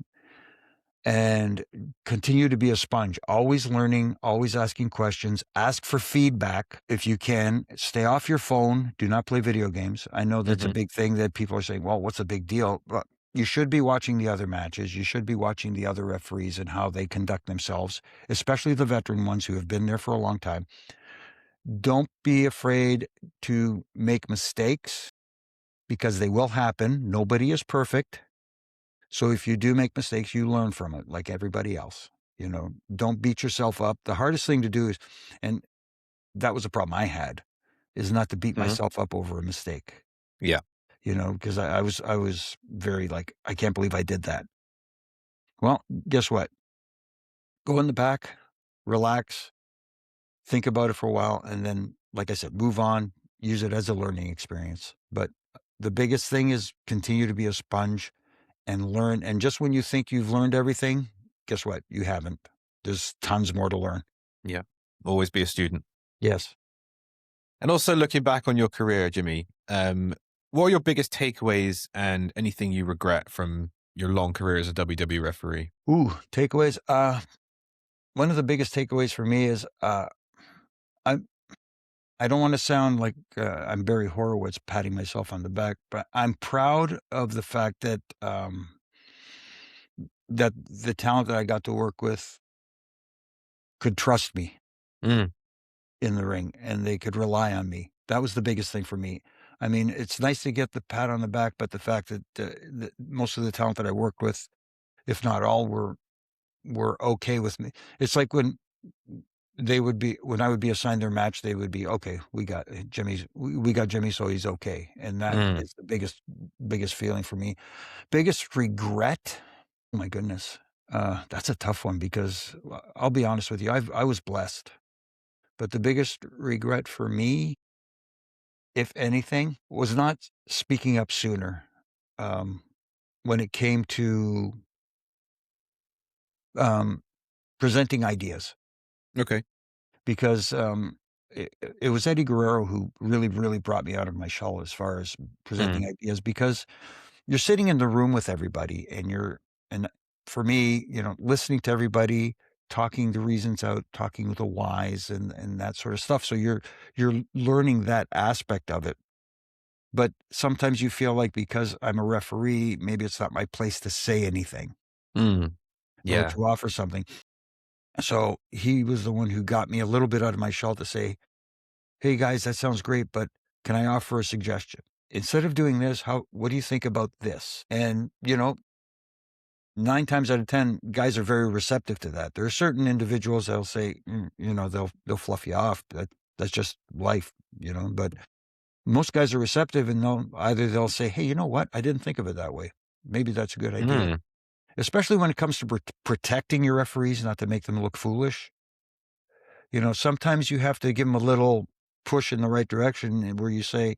and continue to be a sponge, always learning, always asking questions, ask for feedback if you can, stay off your phone, do not play video games. I know that's a Hmm. big thing that people are saying, well, what's a big deal? But you should be watching the other matches. You should be watching the other referees and how they conduct themselves, especially the veteran ones who have been there for a long time. Don't be afraid to make mistakes because they will happen. Nobody is perfect. So if you do make mistakes, you learn from it like everybody else. Don't beat yourself up. The hardest thing to do is, and that was a problem I had, is not to beat Hmm. myself up over a mistake, Yeah. because I was very like, I can't believe I did that. Well, guess what? Go in the back, relax, think about it for a while, and then, like I said, move on, use it as a learning experience. But the biggest thing is continue to be a sponge and learn. And just when you think you've learned everything, guess what? You haven't. There's tons more to learn. Yeah. Always be a student. Yes. And also looking back on your career, Jimmy, what are your biggest takeaways and anything you regret from your long career as a WWE referee? Ooh, takeaways. One of the biggest takeaways for me is I I don't want to sound like I'm Barry Horowitz patting myself on the back, but I'm proud of the fact that that the talent that I got to work with could trust me Mm, in the ring and they could rely on me. That was the biggest thing for me. I mean, it's nice to get the pat on the back, but the fact that most of the talent that I worked with, if not all, were okay with me. It's like when I would be assigned their match, they would be okay. We got Jimmy, so he's okay, and that mm. is the biggest feeling for me. Biggest regret? Oh my goodness, that's a tough one because I'll be honest with you, I was blessed, but the biggest regret for me, if anything, was not speaking up sooner. Um, when it came to um, presenting ideas. Okay. Because, it was Eddie Guerrero who really brought me out of my shell as far as Mm, presenting ideas because you're sitting in the room with everybody and for me, listening to everybody, talking the reasons out, talking the whys and that sort of stuff. So you're learning that aspect of it. But sometimes you feel like because I'm a referee, maybe it's not my place to say anything mm. or Yeah. to offer something. So he was the one who got me a little bit out of my shell to say, "Hey guys, that sounds great, but can I offer a suggestion? Instead of doing this, what do you think about this?" And, 9 times out of 10, guys are very receptive to that. There are certain individuals that'll say, they'll fluff you off. That's just life, but most guys are receptive and they'll say, "Hey, you know what? I didn't think of it that way. Maybe that's a good idea." Mm. Especially when it comes to protecting your referees, not to make them look foolish. Sometimes you have to give them a little push in the right direction and where you say,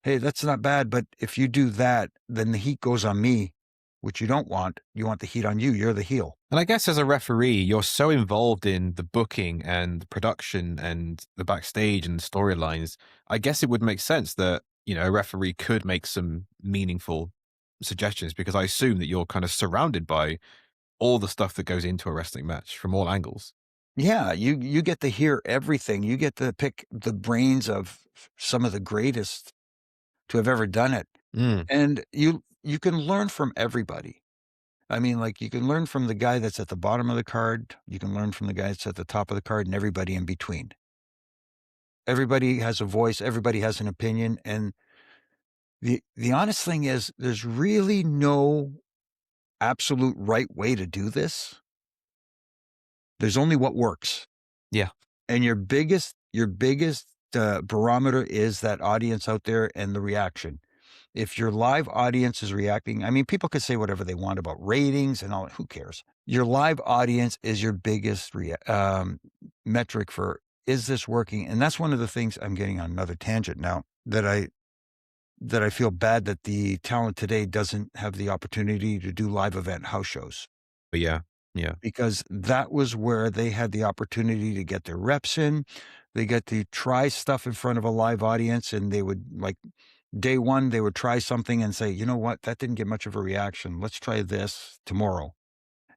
"Hey, that's not bad, but if you do that, then the heat goes on me, which you don't want. You want the heat on you. You're the heel." And I guess as a referee, you're so involved in the booking and the production and the backstage and the storylines. I guess it would make sense that, a referee could make some meaningful suggestions because I assume that you're kind of surrounded by all the stuff that goes into a wrestling match from all angles. Yeah, you get to hear everything. You get to pick the brains of some of the greatest to have ever done it. Mm, And you can learn from everybody. I mean, like, you can learn from the guy that's at the bottom of the card, you can learn from the guy that's at the top of the card, and everybody in between. Everybody has a voice, everybody has an opinion, and the honest thing is there's really no absolute right way to do this. There's only what works. yeah. And your biggest barometer is that audience out there and the reaction. If your live audience is reacting, I mean, people could say whatever they want about ratings and all, who cares? Your live audience is your biggest metric for, is this working? And that's one of the things. I'm getting on another tangent now that I feel bad that the talent today doesn't have the opportunity to do live event house shows But yeah. Yeah. because that was where they had the opportunity to get their reps in. They get to try stuff in front of a live audience, and they would, like, day one, they would try something and say, "You know what? That didn't get much of a reaction. Let's try this tomorrow."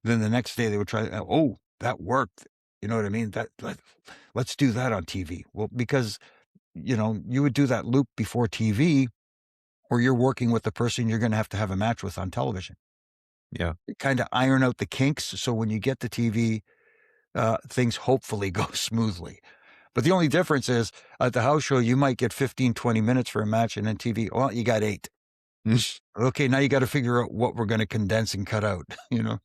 Then the next day they would try, "Oh, that worked." You know what I mean? Let's do that on TV. Well, because, you would do that loop before TV, or you're working with the person you're gonna have a match with on television. Yeah. Kinda iron out the kinks, so when you get to TV, things hopefully go smoothly. But the only difference is at the house show, you might get 15, 20 minutes for a match, and then TV, well, you got 8. Okay, now you gotta figure out what we're gonna condense and cut out, you know?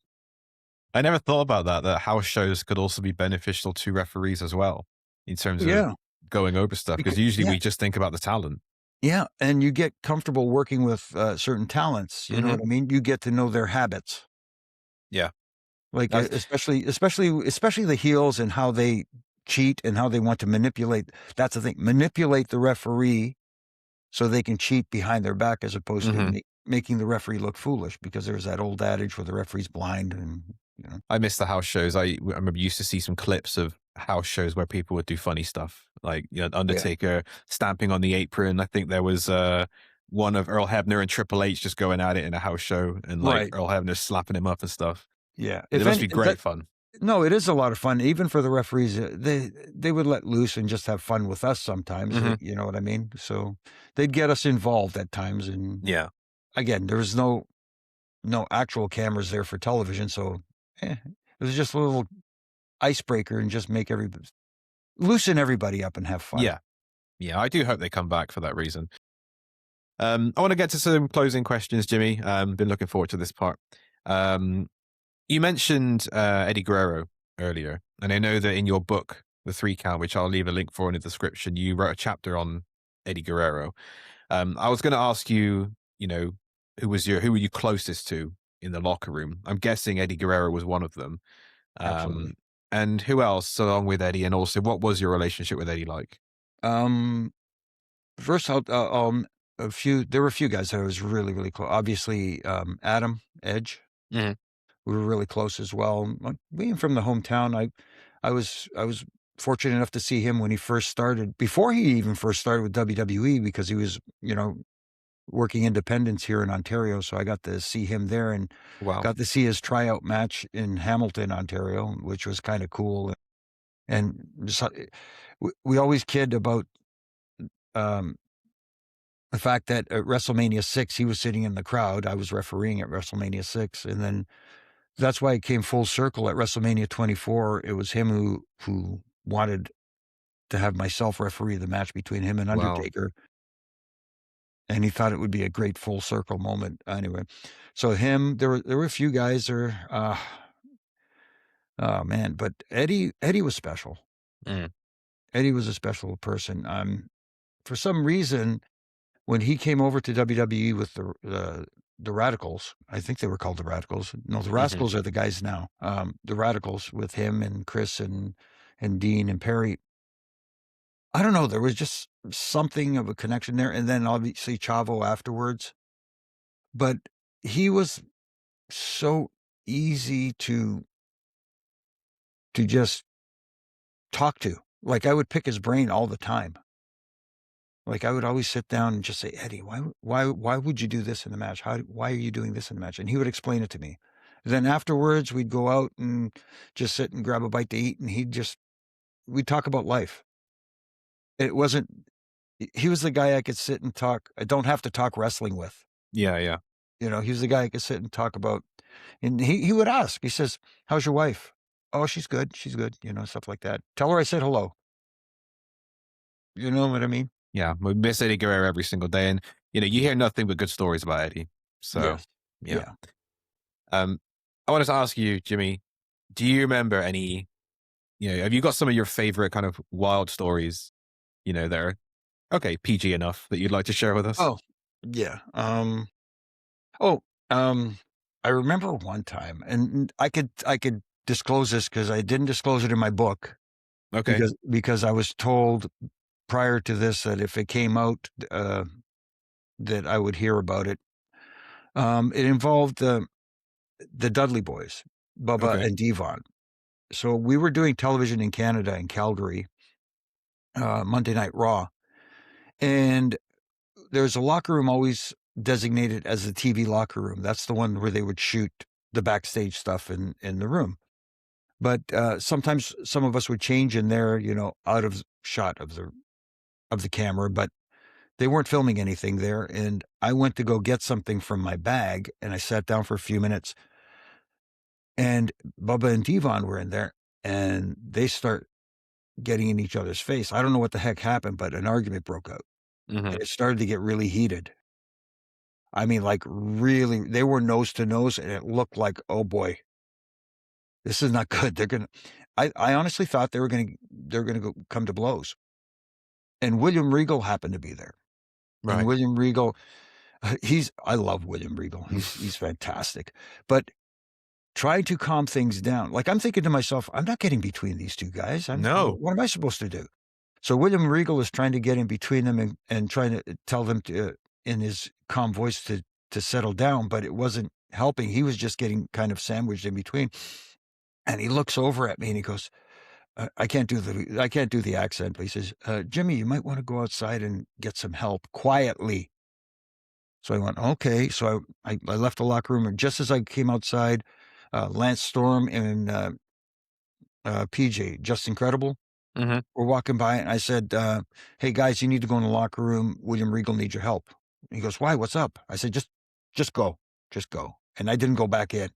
I never thought about that house shows could also be beneficial to referees as well in terms of Yeah. going over stuff because usually Yeah, we just think about the talent. yeah, and you get comfortable working with, certain talents, you know Hmm. what I mean? You get to know their habits, Yeah. like, That's, especially the heels and how they cheat and how they want to manipulate. That's the thing. Manipulate the referee so they can cheat behind their back as opposed to making the referee look foolish, because there's that old adage where the referee's blind and, you know. I miss the house shows. I remember you used to see some clips of house shows where people would do funny stuff, like, you know, Yeah. Undertaker stamping on the apron. I think there was one of Earl Hebner and Triple H just going at it in a house show, and like Right. Earl Hebner slapping him up and stuff. Yeah. It If must any be great fun. No, it is a lot of fun, even for the referees. They would let loose and just have fun with us sometimes. You know what I mean? So they'd get us involved at times. And Yeah. again, there was no actual cameras there for television, so it was just a little icebreaker and just loosen everybody up and have fun. Yeah. Yeah. I do hope they come back for that reason. I want to get to some closing questions, Jimmy. Been looking forward to this part. You mentioned Eddie Guerrero earlier, and I know that in your book, The 3 Count, which I'll leave a link for in the description, you wrote a chapter on Eddie Guerrero. I was going to ask you, you know, who were you closest to in the locker room? I'm guessing Eddie Guerrero was one of them. Absolutely. And who else along with Eddie? And also, what was your relationship with Eddie like? First, there were a few guys that I was really, really close. Obviously, Adam Edge, Mhm. we were really close as well. Being from the hometown, I was fortunate enough to see him when he first started, before he even first started with WWE, because he was, you know, working independence here in Ontario. So I got to see him there and Wow. got to see his tryout match in Hamilton, Ontario, which was kind of cool. And just, we always kid about um, the fact that at WrestleMania 6, he was sitting in the crowd. I was refereeing at WrestleMania 6. And then that's why it came full circle at WrestleMania 24. It was him who wanted to have myself referee the match between him and Wow. Undertaker. And he thought it would be a great full circle moment. Anyway, so him, there were a few guys there. Oh man, but Eddie was special. Mm. Eddie was a special person. For some reason, when he came over to WWE with the Radicals, I think they were called the Radicals. No, the Rascals are the guys now. The Radicals with him and Chris and Dean and Perry. I don't know. There was just something of a connection there, and then obviously Chavo afterwards. But he was so easy to just talk to. Like, I would pick his brain all the time. Like, I would always sit down and just say, "Eddie, why would you do this in the match? Why are you doing this in the match?" And he would explain it to me. Then afterwards, we'd go out and just sit and grab a bite to eat, and we'd talk about life. It wasn't He was the guy I could sit and talk. I don't have to talk wrestling with. Yeah. Yeah. You know, he was the guy I could sit and talk about. And he would ask. He says, "How's your wife?" "Oh, she's good. She's good." You know, stuff like that. "Tell her I said hello." You know what I mean? Yeah. We miss Eddie Guerrero every single day. And, you know, you hear nothing but good stories about Eddie. So, Yes. yeah. Yeah. I wanted to ask you, Jimmy, do you remember any, you know, have you got some of your favorite kind of wild stories, you know, that are, okay, PG enough, that you'd like to share with us? Oh, yeah. Oh, um, I remember one time, and I could disclose this because I didn't disclose it in my book, Okay. because I was told prior to this that if it came out, that I would hear about it. It involved the Dudley Boys, Bubba Okay. and Devon. So we were doing television in Canada, in Calgary, Monday Night Raw, and there's a locker room always designated as the TV locker room. That's the one where they would shoot the backstage stuff in the room. But sometimes some of us would change in there, you know, out of shot of the camera, but they weren't filming anything there. And I went to go get something from my bag, and I sat down for a few minutes, and Bubba and Devon were in there, and they start getting in each other's face. I don't know what the heck happened, but an argument broke out, Hmm. and it started to get really heated. I mean, like, really, they were nose to nose, and it looked like, oh boy, this is not good. I honestly thought they're gonna come to blows. And William Regal happened to be there. And Right. William Regal, I love William Regal. He's fantastic. But trying to calm things down. Like, I'm thinking to myself, I'm not getting between these two guys. No. What am I supposed to do? So William Regal is trying to get in between them and trying to tell them to, in his calm voice, to settle down, but it wasn't helping. He was just getting kind of sandwiched in between. And he looks over at me and he goes, I can't do the accent, but he says, Jimmy, you might want to go outside and get some help quietly. So I went, okay. So I left the locker room, and just as I came outside, Lance Storm and PJ, Just Incredible, Mhm. were walking by, and I said, hey guys, you need to go in the locker room. William Regal needs your help. And he goes, why? What's up? I said, just go. Just go. And I didn't go back in.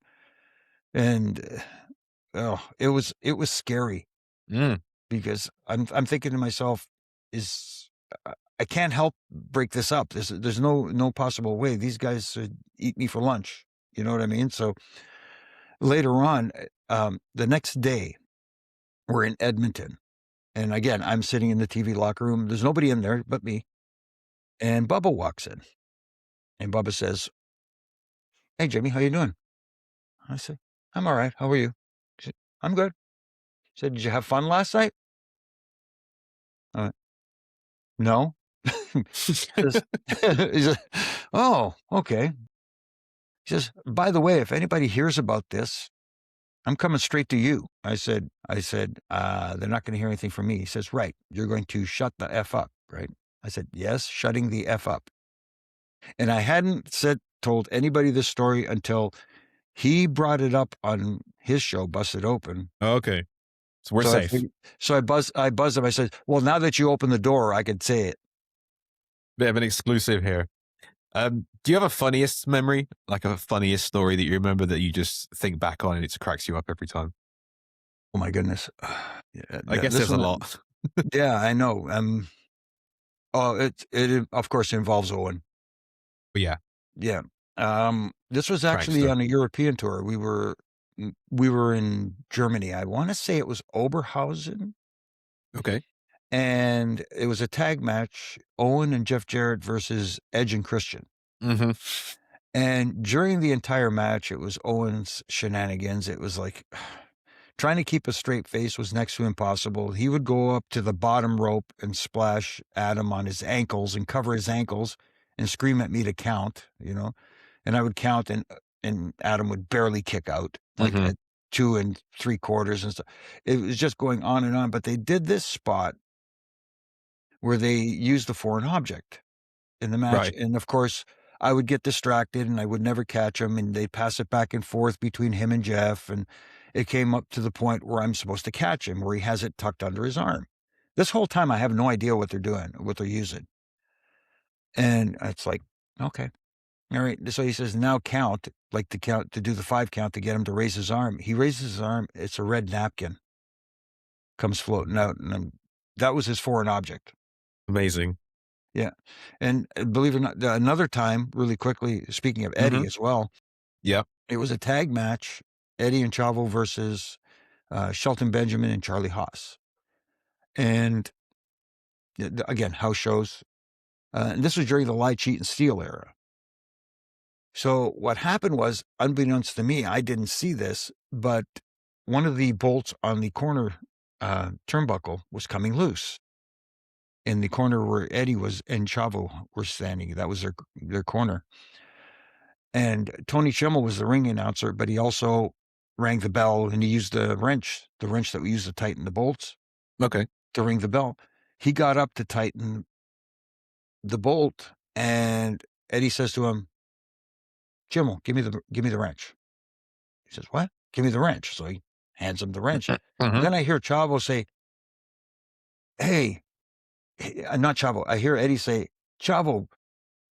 And it was scary, Mm. because I'm thinking to myself, I can't help break this up. There's no possible way. These guys should eat me for lunch. You know what I mean? So later on, the next day, we're in Edmonton. And again, I'm sitting in the TV locker room. There's nobody in there but me. And Bubba walks in. And Bubba says, hey, Jimmy, how you doing? I said, I'm all right. How are you? He said, I'm good. He said, did you have fun last night? I went, no. He says, he says, oh, okay. He says, by the way, if anybody hears about this, I'm coming straight to you. I said, they're not going to hear anything from me. He says, right. You're going to shut the F up, right? I said, yes, shutting the F up. And I hadn't told anybody this story until he brought it up on his show, Busted Open. Okay. So we're So safe. I buzzed him. I said, well, now that you open the door, I could say it. Bit of an exclusive here. Do you have a funniest memory, like a funniest story that you remember that you just think back on and it cracks you up every time? Oh my goodness. I guess there's a lot. Yeah, I know. It of course involves Owen. But yeah, Yeah. This was actually prankster. on a European tour. We were in Germany. I want to say it was Oberhausen, Okay. and it was a tag match, Owen and Jeff Jarrett versus Edge and Christian. Mm-hmm. And during the entire match, it was Owen's shenanigans. It was like trying to keep a straight face was next to impossible. He would go up to the bottom rope and splash Adam on his ankles and cover his ankles and scream at me to count, and I would count, and Adam would barely kick out, like Mm-hmm. at 2 3/4 and stuff. It was just going on and on. But they did this spot where they used the foreign object in the match. Right. And of course, I would get distracted and I would never catch him, and they'd pass it back and forth between him and Jeff. And it came up to the point where I'm supposed to catch him, where he has it tucked under his arm. This whole time, I have no idea what they're doing, what they're using. And it's like, okay. All right. So he says, now count, like to do the 5 count to get him to raise his arm. He raises his arm. It's a red napkin comes floating out. And that was his foreign object. Amazing. Yeah. And believe it or not, another time, really quickly, speaking of Eddie as well, Yep. it was a tag match, Eddie and Chavo versus Shelton Benjamin and Charlie Haas. And again, house shows. And this was during the Lie, Cheat, and Steal era. So what happened was, unbeknownst to me, I didn't see this, but one of the bolts on the corner turnbuckle was coming loose in the corner where Eddie and Chavo were standing. That was their corner. And Tony Schimmel was the ring announcer, but he also rang the bell, and he used the wrench that we use to tighten the bolts Okay. to ring the bell. He got up to tighten the bolt, and Eddie says to him, Schimmel, give me the wrench. He says, what? Give me the wrench. So he hands him the wrench. Mm-hmm. And then I hear Chavo say, hey, not Chavo. I hear Eddie say, Chavo,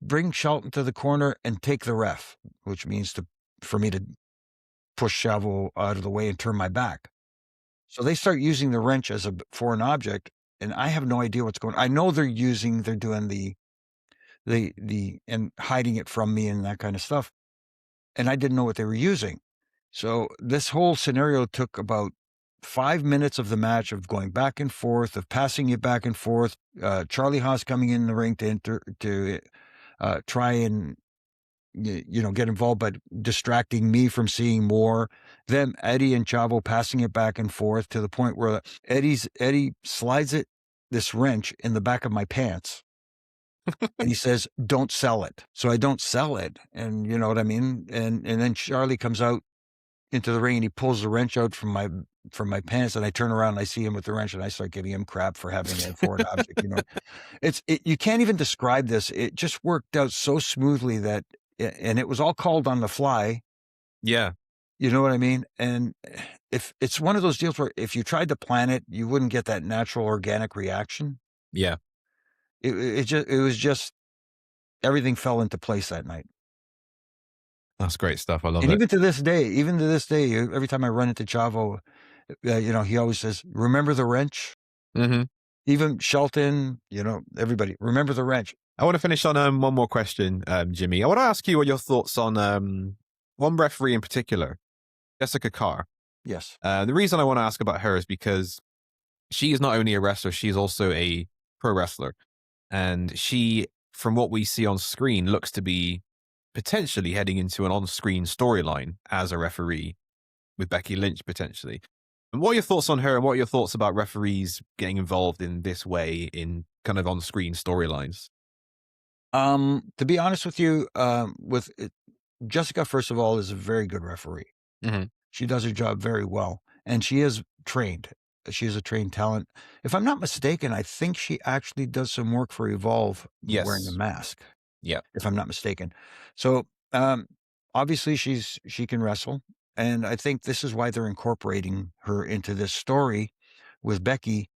bring Shelton to the corner and take the ref, which means for me to push Chavo out of the way and turn my back. So they start using the wrench as a foreign object, and I have no idea what's going on. I know they're doing the and hiding it from me and that kind of stuff. And I didn't know what they were using. So this whole scenario took about 5 minutes of the match, of going back and forth, of passing it back and forth. Charlie Haas coming in the ring to try and get involved, but distracting me from seeing more. Them, Eddie and Chavo passing it back and forth to the point where Eddie slides this wrench in the back of my pants. And he says, "Don't sell it." So I don't sell it. And you know what I mean? And then Charlie comes out into the ring and he pulls the wrench out from my pants, and I turn around and I see him with the wrench and I start giving him crap for having a foreign object, you can't even describe this. It just worked out so smoothly that, and it was all called on the fly. Yeah. You know what I mean? And if it's one of those deals where if you tried to plan it, you wouldn't get that natural organic reaction. Yeah. It was just everything fell into place that night. That's great stuff. I love And it. even to this day, every time I run into Chavo, he always says, "Remember the wrench?" Mm-hmm. Even Shelton, everybody, remember the wrench. I want to finish on one more question, Jimmy. I want to ask you what your thoughts on one referee in particular, Jessica Carr. Yes. The reason I want to ask about her is because she is not only a wrestler, she's also a pro wrestler. And she, from what we see on screen, looks to be potentially heading into an on-screen storyline as a referee with Becky Lynch potentially. And what are your thoughts on her, and what are your thoughts about referees getting involved in this way in kind of on-screen storylines? To be honest with you, Jessica, first of all, is a very good referee. Mm-hmm. She does her job very well, and she is trained. She is a trained talent. If I'm not mistaken, I think she actually does some work for Evolve wearing a Yes. mask. Yeah. If I'm not mistaken. So obviously she can wrestle, and I think this is why they're incorporating her into this story with Becky.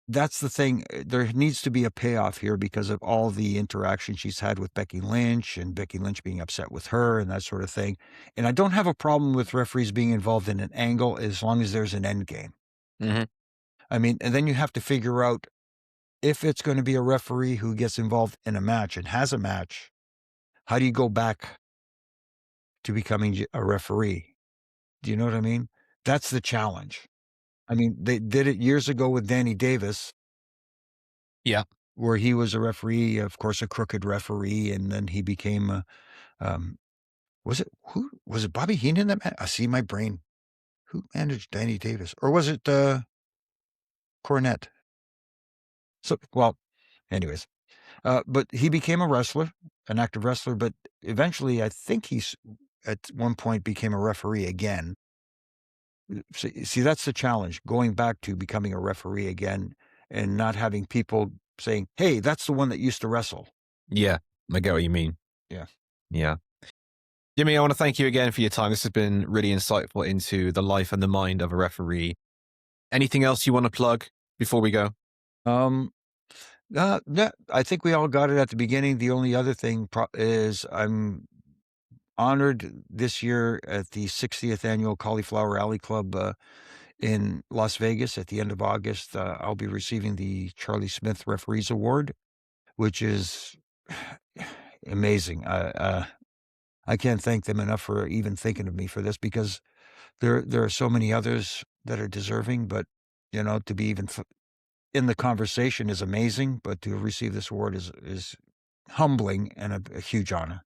That's the thing. There needs to be a payoff here because of all the interaction she's had with Becky Lynch, and Becky Lynch being upset with her and that sort of thing. And I don't have a problem with referees being involved in an angle as long as there's an end game. Mm-hmm. I mean, and then you have to figure out if it's going to be a referee who gets involved in a match and has a match, how do you go back to becoming a referee? Do you know what I mean? That's the challenge. I mean, they did it years ago with Danny Davis. Yeah. Where he was a referee, of course, a crooked referee, and then he became was it Bobby Heenan that I see my brain. Who managed Danny Davis? Or was it Cornette? So, well, anyways, but he became a wrestler, an active wrestler, but eventually I think he's at one point became a referee again. See, that's the challenge, going back to becoming a referee again and not having people saying, "Hey, that's the one that used to wrestle." Yeah. I get what you mean. Yeah. Yeah. Jimmy, I want to thank you again for your time. This has been really insightful into the life and the mind of a referee. Anything else you want to plug before we go? Yeah, I think we all got it at the beginning. The only other thing is I'm honored this year at the 60th annual Cauliflower Alley Club in Las Vegas at the end of August. I'll be receiving the Charlie Smith Referees Award, which is amazing. I can't thank them enough for even thinking of me for this, because there are so many others that are deserving, but to be even in the conversation is amazing, but to receive this award is humbling and a huge honor.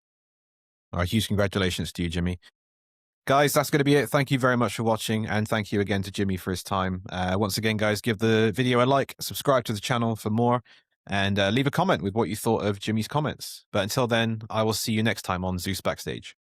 All right, huge congratulations to you, Jimmy. Guys, that's going to be it. Thank you very much for watching, and thank you again to Jimmy for his time. Once again, guys, give the video a like, subscribe to the channel for more, and leave a comment with what you thought of Jimmy's comments. But until then, I will see you next time on Zeus Backstage.